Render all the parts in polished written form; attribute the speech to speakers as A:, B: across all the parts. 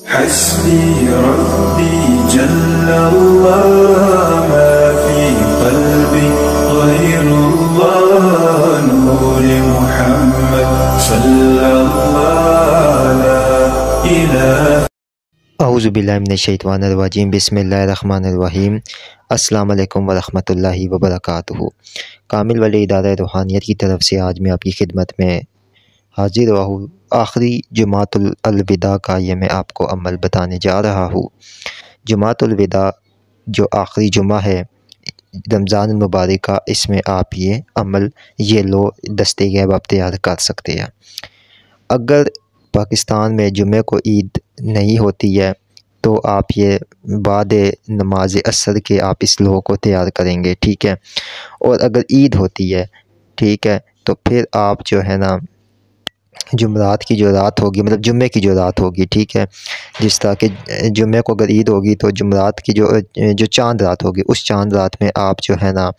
A: हस्बी रब्बी जल्लल्लाह मा फी क़ल्बी ग़ैरुल्लाह नूर मुहम्मद सल्लल्लाहु ला इलाहा।
B: औज़ु बिल्लाहि मिनश्शैतानिर रजीम बिस्मिल्लाहिर रहमानिर रहीम। अस्सलामु अलैकुम वरहमतुल्लाहि वबरकातुहू। कामिल वली इदारा रूहानियत की तरफ से आज मैं आपकी खिदमत में हाजिर हुआ हूँ। आखिरी जुमातुल अलविदा का ये मैं आपको अमल बताने जा रहा हूँ। जुमातुल विदा जो आखिरी जुमा है रमज़ान मुबारक का, इसमें आप ये अमल ये लो दस्ते गैब आप तैयार कर सकते हैं। अगर पाकिस्तान में जुमे को ईद नहीं होती है तो आप ये बाद नमाज असर के आप इस लोह को तैयार करेंगे, ठीक है। और अगर ईद होती है, ठीक है, तो फिर आप जो है ना जुमरात की जो रात होगी, मतलब जुम्मे की जो रात होगी, ठीक है, जिस तरह कि जुम्मे को अगर ईद होगी तो जुमरात की जो चांद रात होगी, उस चांद रात में आप जो है ना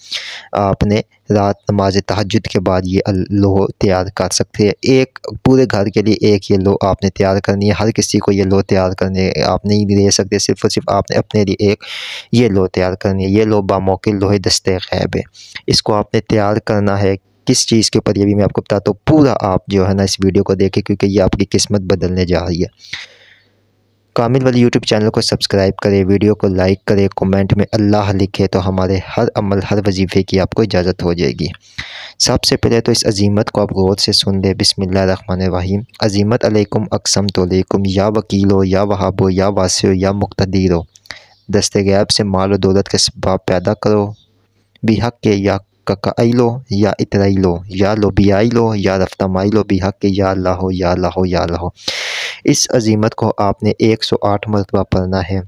B: आपने रात नमाज तहज्जुद के बाद ये लोह तैयार कर सकते हैं। एक पूरे घर के लिए एक ये लोह आपने तैयार करनी है। हर किसी को ये लोह तैयार करने आप नहीं दे सकते, सिर्फ़ और सिर्फ आपने अपने लिए एक ये लोह तैयार करनी है। ये लोह बामौके लोहे दस्ते गैब है। इसको आपने तैयार करना है किस चीज़ के ऊपर, ये भी मैं आपको बताता हूँ। पूरा आप जो है ना इस वीडियो को देखें, क्योंकि ये आपकी किस्मत बदलने जा रही है। कामिल वाली यूट्यूब चैनल को सब्सक्राइब करें, वीडियो को लाइक करें, कमेंट में अल्लाह लिखे तो हमारे हर अमल हर वजीफ़े की आपको इजाज़त हो जाएगी। सबसे पहले तो इस अज़ीमत को आप गौर से सुन ले। बिस्मिल्लाहिर्रहमानिर्रहीम। अज़ीमत अलैकुम अक़सम तो अलैकुम या वकीलो या वहाबो या वासियो या मुक़्तदीरो। दस्ते गैब से माल और दौलत के सबब पैदा करो। बिहक के या ककाइलो या इतराइलो या लोबियाइलो या रफ्तमाइलो बिहक के या अल्लाह या अल्लाह या अल्लाह। इस अज़ीमत को आपने 108 मरतबा पढ़ना है।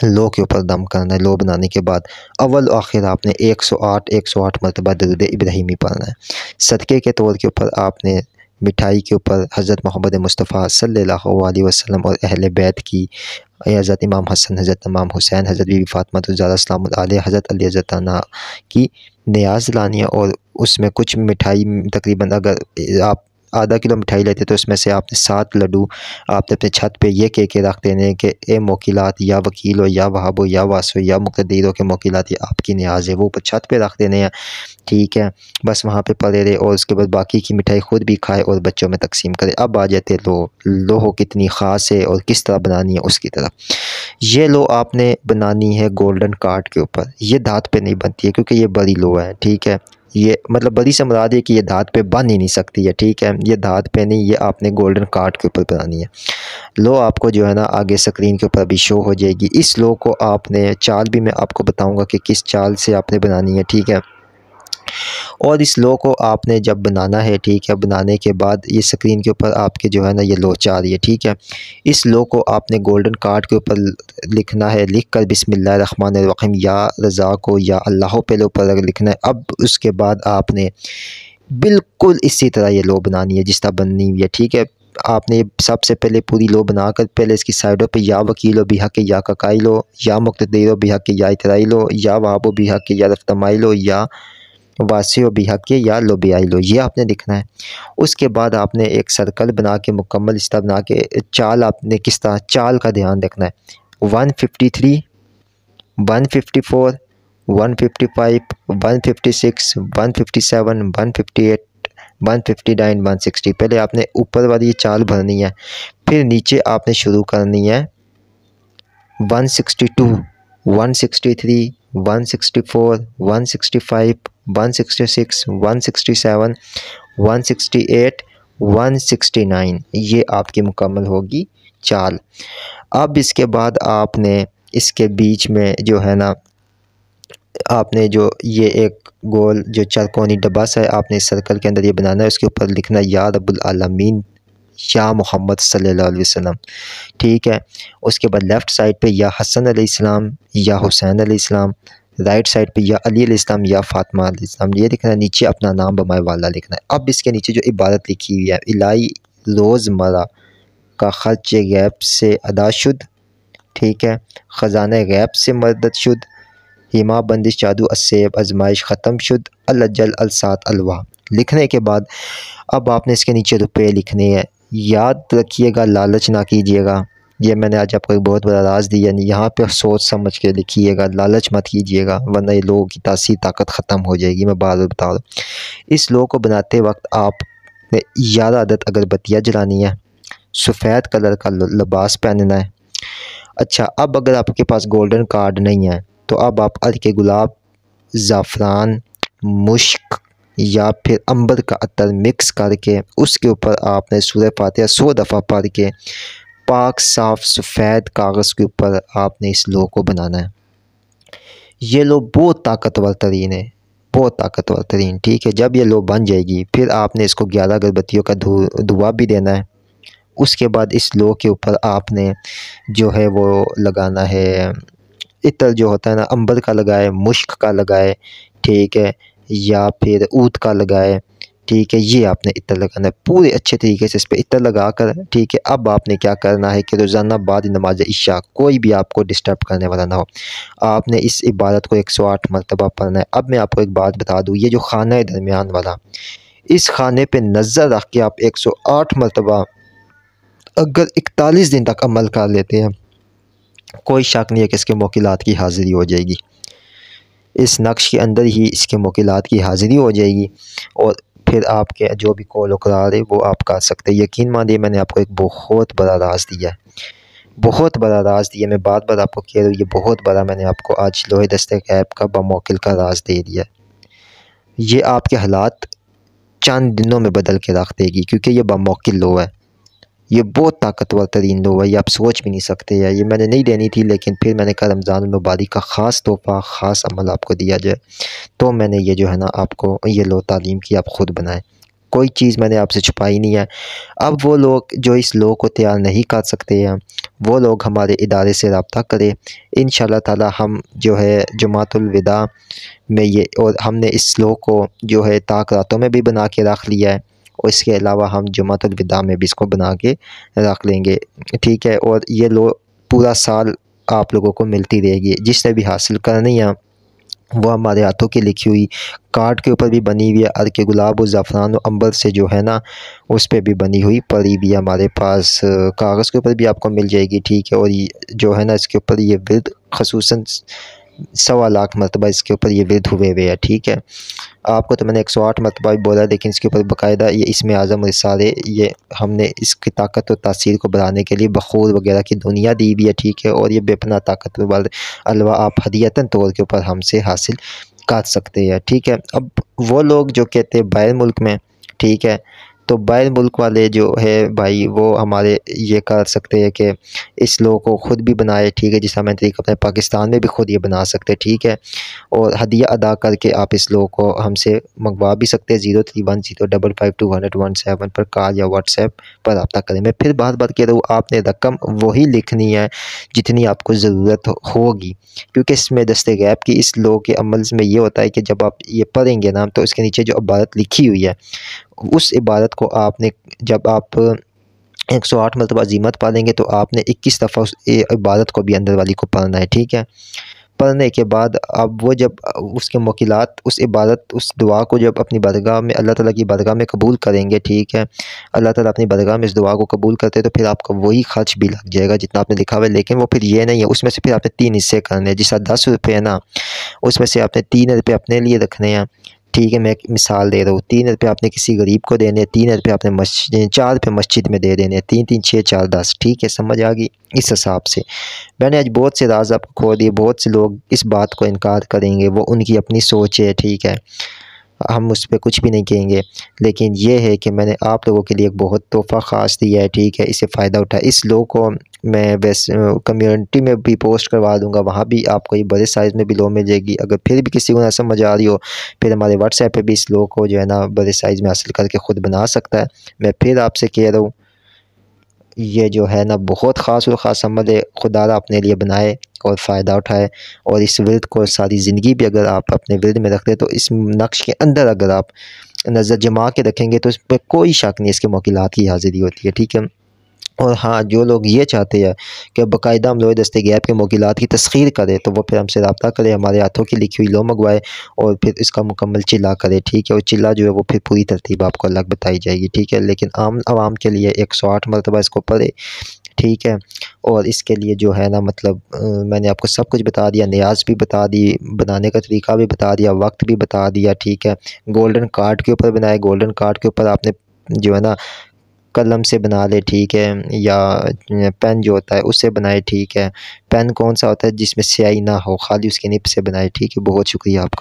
B: लो के ऊपर दम करना है। लो बनाने के बाद अव्वल आखिर आपने 108 मरतबा दरूद इब्राहिमी पढ़ना है। सदक़े के तौर के ऊपर आपने मिठाई के ऊपर हज़रत मोहम्मद मुस्तफ़ा सल्लल्लाहु अलैहि वसल्लम और अहले बैत की, हज़रत इमाम हसन, हज़रत इमाम हुसैन, हज़रत बीबी फ़ातिमा ज़हरा सलाम अलैहा, हज़रत अली रज़ियल्लाहु अन्हा की नियाज़ लानी है। और उसमें कुछ मिठाई तकरीबन अगर आप आधा किलो मिठाई लेते तो उसमें से आपने 7 लड्डू आपने अपने छत पे ये कह के रख देने कि ए मोकिलात या वकीलो या वहाबो या वासो या मुक़द्दीरो के मोकिलात, ये आपकी नियाज़ है, वो ऊपर छत पे रख देने हैं, ठीक है। बस वहाँ पे पड़े रहे और उसके बाद बाकी की मिठाई ख़ुद भी खाए और बच्चों में तकसीम करे। अब आ जाते लोह कितनी ख़ास है और किस तरह बनानी है उसकी तरफ। ये लो आपने बनानी है गोल्डन कार्ड के ऊपर। ये धात पे नहीं बनती है क्योंकि ये बड़ी लो है, ठीक है। ये मतलब बड़ी से मुराद है कि ये धात पे बन ही नहीं सकती है, ठीक है। ये धात पे नहीं, ये आपने गोल्डन कार्ड के ऊपर बनानी है। लो आपको जो है ना आगे स्क्रीन के ऊपर भी शो हो जाएगी। इस लो को आपने चाल भी मैं आपको बताऊंगा कि किस चाल से आपने बनानी है, ठीक है। और इस लो को आपने जब बनाना है, ठीक है, बनाने के बाद ये स्क्रीन के ऊपर आपके जो है ना ये लो आ रही है, ठीक है। इस लो को आपने गोल्डन कार्ड के ऊपर लिखना है। लिख कर बिस्मिल्लाहिर्रहमानिर्रहीम या रज़ा को या अल्लाह पहले ऊपर लिखना है। अब उसके बाद आपने बिल्कुल इसी तरह ये लो बनानी है जिस तरह बननी हुई है, ठीक है। आपने सबसे पहले पूरी लो बनाकर पहले इसकी साइडों पे या वकीलो बिहक या ककाइलो या मुक़्तदीरो बिहक या इतराइलो या वाबो बिहक या रफ्तमाइलो या वासियो बिहक के या लोबियाइलो, ये आपने लिखना है। उसके बाद आपने एक सर्कल बना के मुकम्मल इस तरह बना के चाल आपने किस तरह चाल का ध्यान रखना है। 153, 154, 155, 156, 157, 158, 159, 160। पहले आपने ऊपर वाली ये चाल भरनी है, फिर नीचे आपने शुरू करनी है 162, 163, 164, 165, 166, 167, 168, 169। ये आपकी मुकम्मल होगी चाल। अब इसके बाद आपने इसके बीच में जो है ना आपने जो ये एक गोल जो चरकोनी डब्बा सा है, आपने इस सर्कल के अंदर ये बनाना है। उसके ऊपर लिखना है या रब्बुल आलमीन या मोहम्मद सल्लल्लाहु अलैहि वसल्लम, ठीक है। उसके बाद लेफ़्ट साइड पे या हसन अलैहिस्सलाम या हुसैन अलैहिस्सलाम, राइट साइड पे या अली अलैहिस्सलाम या फ़ातिमा अलैहिस्सलाम, ये लिखना है। नीचे अपना नाम बमाए वाला लिखना है। अब इसके नीचे जो इबारत लिखी हुई है, इलाही रोज़मर्रा का ख़र्च गैब से अदाशुद, ठीक है, ख़जाना गैब से मदद शुद, हिमा बंदिश जादू अस्सेब आजमाइश ख़त्म शुद अल-अजल अल-सात अलवा। लिखने के बाद अब आपने इसके नीचे रुपए लिखने हैं। याद रखिएगा, लालच ना कीजिएगा। ये मैंने आज आपको एक बहुत बड़ा राज दिया, यानी यहाँ पे सोच समझ के लिखिएगा, लालच मत कीजिएगा, वरना ये लोगों की तासीर ताकत ख़त्म हो जाएगी। मैं बार बार बता रहा हूँ। इस लोगों को बनाते वक्त आपने 11 अदद अगरबत्तियाँ जलानी है, सफ़ेद कलर का लिबास पहनना है। अच्छा, अब अगर आपके पास गोल्डन कार्ड नहीं है तो अब आप अर्क गुलाब, ज़ाफ़रान, मुश्क या फिर अंबर का अतर मिक्स करके उसके ऊपर आपने सूरह फातिहा 100 दफ़ा पढ़ के पाक साफ़ सफ़ेद कागज़ के ऊपर आपने इस लो को बनाना है। ये लो बहुत ताकतवर तरीन है, बहुत ताकतवर तरीन, ठीक है। जब ये लो बन जाएगी फिर आपने इसको 11 अगरबत्तियों का धुआं भी देना है। उसके बाद इस लो के ऊपर आपने जो है वो लगाना है इत्र, जो होता है ना, अंबर का लगाए, मुश्क का लगाए, ठीक है, या फिर ऊद का लगाए, ठीक है। ये आपने इत्र लगाना है पूरे अच्छे तरीके से इस पर इत्र लगा कर, ठीक है। अब आपने क्या करना है कि रोज़ाना बाद नमाज इशा कोई भी आपको डिस्टर्ब करने वाला ना हो, आपने इस इबादत को 108 मरतबा पढ़ना है। अब मैं आपको एक बात बता दूँ, ये जो खाना है दरमियान वाला, इस खाने पर नज़र रख के आप 108 मरतबा अगर 41 दिन तक अमल कर लेते हैं, कोई शक नहीं है कि इसके मोकिलात की हाज़िरी हो जाएगी। इस नक्श के अंदर ही इसके मोकिलात की हाज़िरी हो जाएगी और फिर आपके जो भी कौल करार है वो आप कर सकते हैं। यकीन मानिए मैंने आपको एक बहुत बड़ा राज दिया है, बहुत बड़ा राज दिया। मैं बार बार आपको कह रहा हूँ, ये बहुत बड़ा मैंने आपको आज लोहे दस्ते ऐप का बमौकिल का राज दे दिया। ये आपके हालात चंद दिनों में बदल के रख देगी, क्योंकि ये बमौकिल लो है, ये बहुत ताकतवर तरीन लो है, ये आप सोच भी नहीं सकते। है ये मैंने नहीं देनी थी, लेकिन फिर मैंने कहा रमज़ान मुबारक का ख़ास तोहफ़ा, ख़ास अमल आपको दिया जाए, तो मैंने ये जो है ना आपको ये लो तालीम की, आप ख़ुद बनाएं। कोई चीज़ मैंने आपसे छुपाई नहीं है। अब वो लोग जो इस लो को तैयार नहीं कर सकते हैं, वो लोग हमारे इदारे से रब्ता करें। इंशाअल्लाह ताला हम जो है जमातुल विदा में ये, और हमने इस लो को जो है ताक़रातों में भी बना के रख लिया है, और इसके अलावा हम जमातुल विदा में भी इसको बना के रख लेंगे, ठीक है। और ये लो पूरा साल आप लोगों को मिलती रहेगी। जिसने भी हासिल करनी है वो हमारे हाथों की लिखी हुई कार्ड के ऊपर भी बनी हुई है, अर्क गुलाब और ज़ाफ़रान और अंबर से जो है ना उस पर भी बनी हुई पड़ी भी है हमारे पास, कागज़ के ऊपर भी आपको मिल जाएगी, ठीक है। और ये जो है ना इसके ऊपर ये विर्द ख़ुसूसन 1.25 लाख मरतबा इसके ऊपर ये विर्द हुए हुए है, ठीक है। आपको तो मैंने 108 मरतबा भी बोला, लेकिन इसके ऊपर बाकायदा ये इसमें आज़म रिसाले, ये हमने इसकी ताकत और तासीर को बढ़ाने के लिए बखूर वगैरह की दुनिया दी भी है, ठीक है। और ये बेपना ताकतवर वाले अलवा आप हदियतन तौर के ऊपर हमसे हासिल कर सकते हैं, ठीक है। अब वो लोग जो कहते हैं बाहर मुल्क में, ठीक है, तो बाहर मुल्क वाले जो है भाई वो हमारे ये कर सकते हैं कि इस लो को ख़ुद भी बनाए, ठीक है। जिस तरह मैं तरीका अपने पाकिस्तान में भी ख़ुद ये बना सकते हैं, ठीक है। और हदिया अदा करके आप इस लो को हमसे मंगवा भी सकते हैं। 0310552117 पर कॉल या व्हाट्सएप पर रब्ता करें। मैं फिर बार बार कह रहा हूँ, आपने रकम वही लिखनी है जितनी आपको ज़रूरत होगी, क्योंकि इसमें दस्ते गैब की इस लो के अमल में ये होता है कि जब आप ये पढ़ेंगे ना तो इसके नीचे जो इबारत लिखी हुई है उस इबारत को आपने, जब आप 108 मरतबा अज़ीमत पढ़ेंगे तो आपने 21 दफ़ा उस इबारत को भी अंदर वाली को पढ़ना है, ठीक है। पढ़ने के बाद अब वो जब उसके मोकिलात उस इबादत उस दुआ को जब अपनी बारगाह में अल्लाह ताला की बारगाह में कबूल करेंगे, ठीक है, अल्लाह ताला अपनी बारगाह में इस दुआ को कबूल करते हैं, तो फिर आपका वही खर्च भी लग जाएगा जितना आपने लिखा हुआ है। लेकिन वो फिर ये नहीं है, उसमें से फिर आपने 3 हिस्से करने हैं। जिस 10 रुपये है ना, उसमें से आपने 3 रुपये अपने लिए रखने हैं, ठीक है। मैं एक मिसाल दे रहा हूँ, 3 रुपये आपने किसी गरीब को देने हैं, 3 रुपये आपने 4 रुपये मस्जिद में दे देने हैं, 3 3 6 4 10, ठीक है, समझ आ गई। इस हिसाब से मैंने आज बहुत से राज आपको खो दिए। बहुत से लोग इस बात को इनकार करेंगे, वो उनकी अपनी सोच है, ठीक है, हम उस पर कुछ भी नहीं कहेंगे। लेकिन ये है कि मैंने आप लोगों के लिए एक बहुत तोहफ़ा ख़ास दिया है, ठीक है, इससे फ़ायदा उठाए। इस लो को मैं वैसे कम्युनिटी में भी पोस्ट करवा दूंगा, वहाँ भी आपको ये बड़े साइज़ में भी लो मिल जाएगी। अगर फिर भी किसी को ना समझ आ रही हो, फिर हमारे व्हाट्सएप पे भी इस लो को जो है ना बड़े साइज़ में हासिल करके ख़ुद बना सकता है। मैं फिर आपसे कह रहा हूँ, ये जो है ना बहुत ख़ास और ख़ास अमल है, खुदारा अपने लिए बनाए और फ़ायदा उठाए। और इस विर्द को सारी ज़िंदगी भी अगर आप अपने विर्द में रखते तो इस नक्श के अंदर अगर आप नज़र जमा के रखेंगे तो इस पर कोई शक नहीं, इसके मोकिलात की हाज़िरी होती है, ठीक है। और हाँ, जो लोग ये चाहते हैं कि बाकायदा हम लोहे दस्ते गैब के मोकिलात की तस्खीर करें, तो वो फिर हमसे रब्ता करें, हमारे हाथों की लिखी हुई लो मंगवाए और फिर इसका मुकम्मल चिल्ला करे, ठीक है। और चिल्ला जो है वो फिर पूरी तरतीब आपको अलग बताई जाएगी, ठीक है। लेकिन आम आवाम के लिए 108 मरतबा इसको पढ़े, ठीक है। और इसके लिए जो है ना मतलब मैंने आपको सब कुछ बता दिया, नियाज़ भी बता दी, बनाने का तरीका भी बता दिया, वक्त भी बता दिया, ठीक है। गोल्डन कार्ड के ऊपर बनाए, गोल्डन कार्ड के ऊपर आपने जो है ना कलम से बना ले, ठीक है, या पेन जो होता है उससे बनाए, ठीक है। पेन कौन सा होता है जिसमें स्याही ना हो, खाली उसकी निब से बनाए, ठीक है। बहुत शुक्रिया आपका।